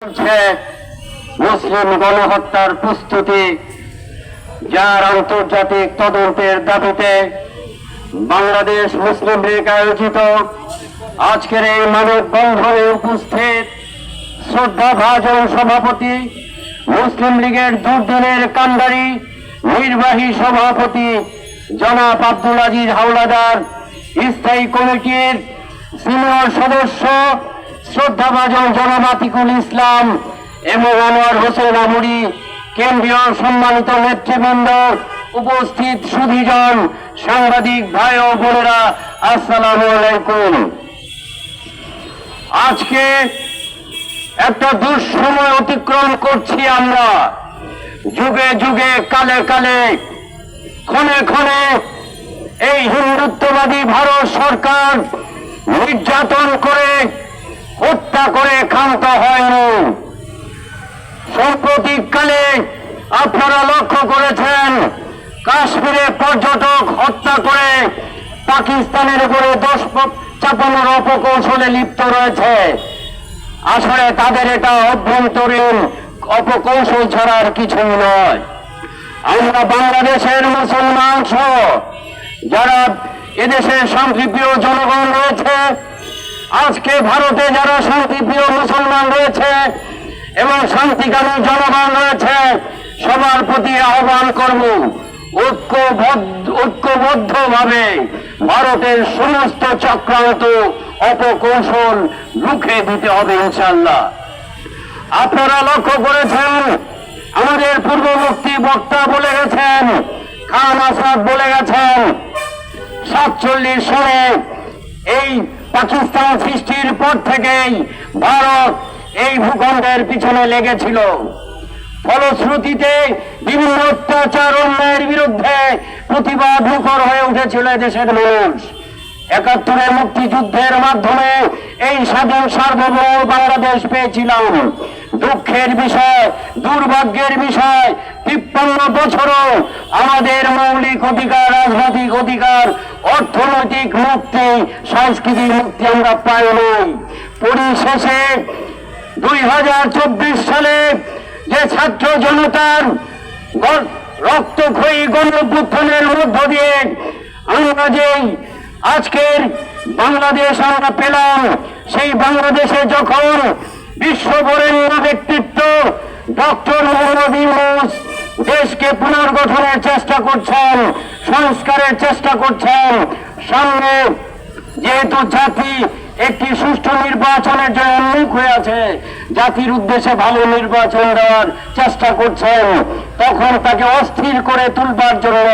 মুসলিম গণহত্যার প্রস্তুতি, যার আন্তর্জাতিক তদন্তের দাবিতে বাংলাদেশ মুসলিম লীগ আয়োজিত আজকের এই মানববন্ধনে উপস্থিত শ্রদ্ধাভাজন সভাপতি, মুসলিম লীগের দুর্দিনের কান্ডারি নির্বাহী সভাপতি জনাব আব্দুল আজিজ হাওলাদার, স্থায়ী কমিটির সিনিয়র সদস্য শ্রদ্ধাভাজন জনাব আতিকুল ইসলাম এবং আনোয়ার হোসেন আমুরি, কেন্দ্রীয় সম্মানিত নেতৃবৃন্দ, উপস্থিত সুধীজন, সাংবাদিক ভাই ও বোনেরা, আসসালামু আলাইকুম। আজকে একটা দুঃসময় অতিক্রম করছি আমরা। যুগে যুগে, কালে কালে, ক্ষণে ক্ষণে এই হিন্দুত্ববাদী ভারত সরকার নির্যাতন করে, হত্যা করে ক্ষান্ত হয়নি। সাম্প্রতিককালে আপনারা লক্ষ্য করেছেন, কাশ্মীরে পর্যটক হত্যা করে পাকিস্তানের উপরে 10 চাপানোর অপকৌশলে লিপ্ত রয়েছে। আসলে তাদের এটা অভ্যন্তরীণ অপকৌশল ছাড়ার কিছুই নয়। আমরা বাংলাদেশের মুসলমান সহ যারা এদেশের শান্তিপ্রিয় জনগণ রয়েছে, আজকে ভারতে যারা শান্তিপ্রিয় মুসলমান রয়েছে এবং শান্তিকামী জনগণ রয়েছে, সবার প্রতি আহ্বান করব, ঐক্যবদ্ধভাবে ভারতের সমস্ত চক্রান্ত অপকৌশল রুখে দিতে হবে ইনশাআল্লাহ। আপনারা লক্ষ্য করেছেন, আমাদের পূর্ববর্তী বক্তা বলে গেছেন, খান আসাদ বলে গেছেন, 47 সালে এই পাকিস্তান সৃষ্টির পর থেকেই ভারত এই ভূখণ্ডের পিছনে লেগেছিল। ফলশ্রুতিতে বিভিন্ন অত্যাচার, অন্যায়ের বিরুদ্ধে প্রতিবাদ মুখর হয়ে উঠেছিল দেশের মানুষ। 71-এর মুক্তিযুদ্ধের মাধ্যমে এই স্বাধীন সার্বভৌম বাংলাদেশ পেয়েছিলাম। দুঃখের বিষয়, দুর্ভাগ্যের বিষয়, 53 বছরও আমাদের মৌলিক অধিকার, রাজনৈতিক অধিকার, অর্থনৈতিক মুক্তি, সাংস্কৃতিক মুক্তি আমরা পাইনি। পরিশেষে 2024 সালে যে ছাত্র জনতার রক্তক্ষয়ী গণঅভ্যুত্থানের মধ্য দিয়ে আমরা যে আজকের বাংলাদেশ আমরা পেলাম, সেই বাংলাদেশে যখন বিশ্ববরেণ্য ব্যক্তিত্ব ডক্টর মোহাম্মদ ইউনূস দেশকে পুনর্গঠনের চেষ্টা করছেন, সংস্কারের চেষ্টা করছেন, সামনে যেহেতু জাতি একটি সুষ্ঠু নির্বাচনের জন্য উন্মুখ হয়ে আছে, জাতির উদ্দেশ্যে ভালো নির্বাচন দেওয়ার চেষ্টা করছেন, তখন তাকে অস্থির করে তুলবার জন্য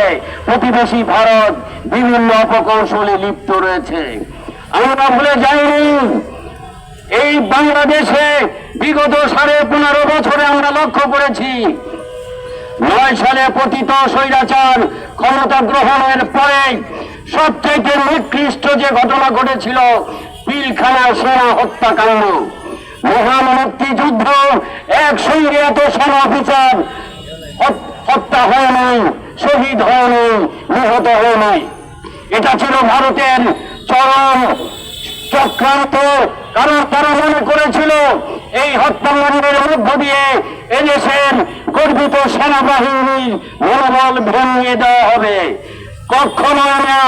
প্রতিবেশী ভারত বিভিন্ন অপকৌশলে লিপ্ত রয়েছে। আমরা ভুলে যাইনি, এই বাংলাদেশে বিগত 15.5 বছরে আমরা লক্ষ্য করেছি, 9 সালে পতিত স্বৈরাচার ক্ষমতা গ্রহণের পরে সবচেয়ে নিকৃষ্ট যে ঘটনা ঘটেছিল পিলখানা সেনা হত্যাকাণ্ড। মহান মুক্তিযুদ্ধ এক সঙ্গে এত সেনা অফিসার হত্যা হয়নি, শহীদ হয়নি, নিহত হয়নি। এটা ছিল ভারতের চরম চক্রান্ত, কারণ তারা মনে করেছিল এই হত্যাকাণ্ডের মধ্য দিয়ে এদেশের গর্বিত সেনাবাহিনীর মনোবল ভেঙে দেওয়া হবে। কখনো না।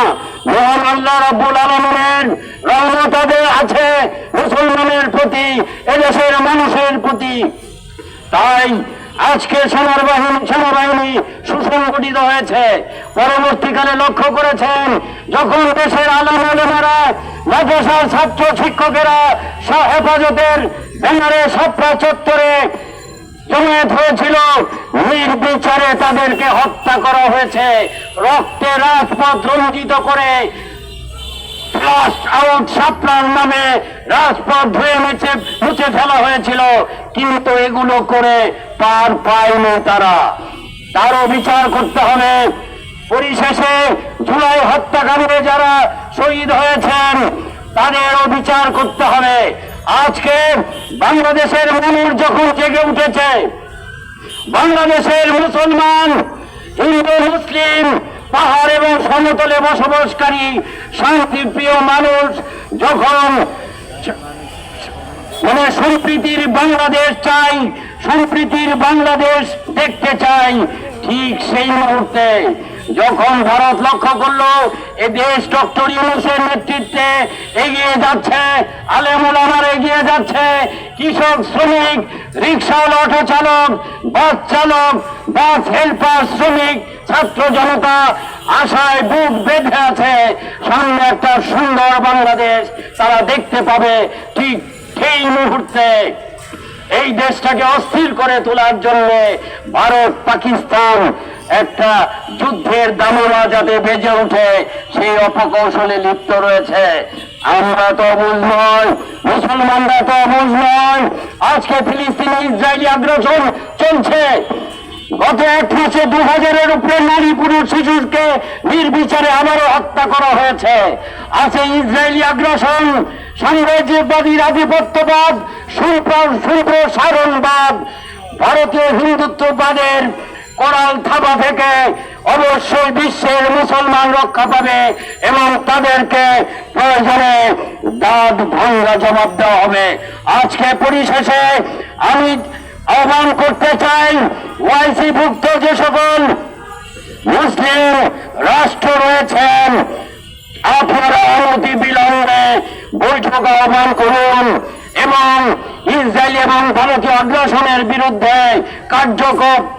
মহান আল্লাহ রাব্বুল আলামিনের রহমত আছে মুসলমানের প্রতি, এদেশের মানুষের প্রতি। তাই আজকে সেনাবাহিনী সুসংগঠিত হয়েছে। পরবর্তীকালে লক্ষ্য করেছেন, যখন দেশের আলেম ওলামারা, মাদ্রাসার ছাত্র শিক্ষকেরা হেফাজতের ব্যানারে শাপলা চত্বরে জমায়েত হয়েছিল, নির্বিচারে তাদেরকে হত্যা করা হয়েছে। রক্তে রাজপথ রঞ্জিত করে শাপলার নামে রাজপথ ধুয়ে মুছে ফেলা হয়েছিল, কিন্তু এগুলো করে পার পায়নি তারা। তারও বিচার করতে হবে। পরিশেষে জুলাই হত্যাকাণ্ডে যারা শহীদ হয়েছেন তাদেরও বিচার করতে হবে। আজকে বাংলাদেশের মানুষ যখন জেগে উঠেছে, বাংলাদেশের মুসলমান, হিন্দু, মুসলিম, পাহাড় এবং সমতলে বসবাসকারী শান্তিপ্রিয় মানুষ যখন মানে সম্প্রীতির বাংলাদেশ চাই, সম্প্রীতির বাংলাদেশ দেখতে চাই। ঠিক সেই মুহূর্তে যখন ভারত লক্ষ্য করলো এ দেশ ডক্টর ইউনূসের নেতৃত্বে এগিয়ে যাচ্ছে, আলেম ওলামার এগিয়ে যাচ্ছে, কৃষক, শ্রমিক, রিক্সা, অটো চালক, বাস চালক, বাস হেল্পার, শ্রমিক, ছাত্র জনতা আশায় বুক বেঁধে আছে সামনে একটা সুন্দর বাংলাদেশ তারা দেখতে পাবে। ঠিক সেই মুহূর্তে এই দেশটাকে অস্থির করে তোলার জন্য ভারত পাকিস্তান একটা যুদ্ধের দামামা যাতে বেজে ওঠে সেই অপকৌশলে লিপ্ত রয়েছে। আমরা তো অবুঝ নয়, মুসলমানরা তো অবুঝ নয়। আজকে ফিলিস্তিনি ইসরায়েলি আগ্রাসন চলছে। গত 1 মাসে 2000-এর উপরে নারী পুরুষ শিশুকে নির্বিচারে আবারও হত্যা করা হয়েছে। আছে ইসরায়েলি আগ্রাসন, সাম্রাজ্যবাদীর আধিপত্যবাদ, সম্প্রসারণবাদ, ভারতীয় হিন্দুত্ববাদের করাল থাবা থেকে অবশ্যই বিশ্বের মুসলমান রক্ষা পাবে এবং তাদেরকে প্রয়োজনে দাঁত ভাঙ্গা জবাব দেওয়া হবে। আজকে পরিশেষে আমি আহ্বান করতে চাই, ওআইসি ভুক্ত যে সকল মুসলিম রাষ্ট্র রয়েছেন আপনারা অনতি বিলম্বে বৈঠক আহ্বান করুন এবং ইসরায়েল এবং ভারতীয় আগ্রাসনের বিরুদ্ধে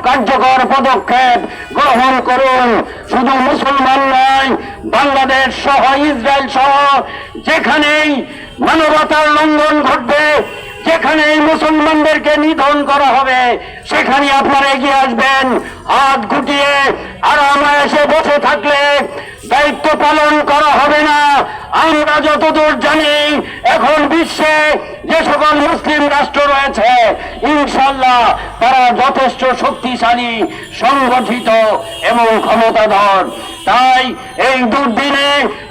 কার্যকর পদক্ষেপ গ্রহণ করুন। শুধু মুসলমান নয়, বাংলাদেশ সহ ইসরায়েল সহ যেখানেই মানবতার লঙ্ঘন ঘটবে, যেখানে মুসলমানদেরকে নিধন করা হবে সেখানে আপনারা এগিয়ে আসবেন। হাত গুটিয়ে আরামে এসে বসে থাকলে দায়িত্ব পালন করা হবে না। আমরা যতদূর জানি এখন বিশ্বে যে সকল মুসলিম রাষ্ট্র রয়েছে ইনশাল্লাহ তারা যথেষ্ট শক্তিশালী, সংগঠিত এবং ক্ষমতাধর। তাই এই দুর্দিনে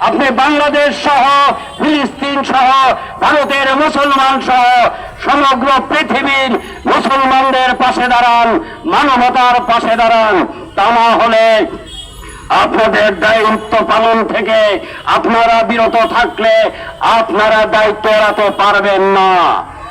আপনি বাংলাদেশ সহ, ফিলিস্তিন সহ, ভারতের মুসলমান সহ সমগ্র পৃথিবীর মুসলমানদের পাশে দাঁড়ান, মানবতার পাশে দাঁড়ান। তা না হলে আপনাদের দায়িত্ব পালন থেকে আপনারা বিরত থাকলে আপনারা দায়িত্ব এড়াতে পারবেন না।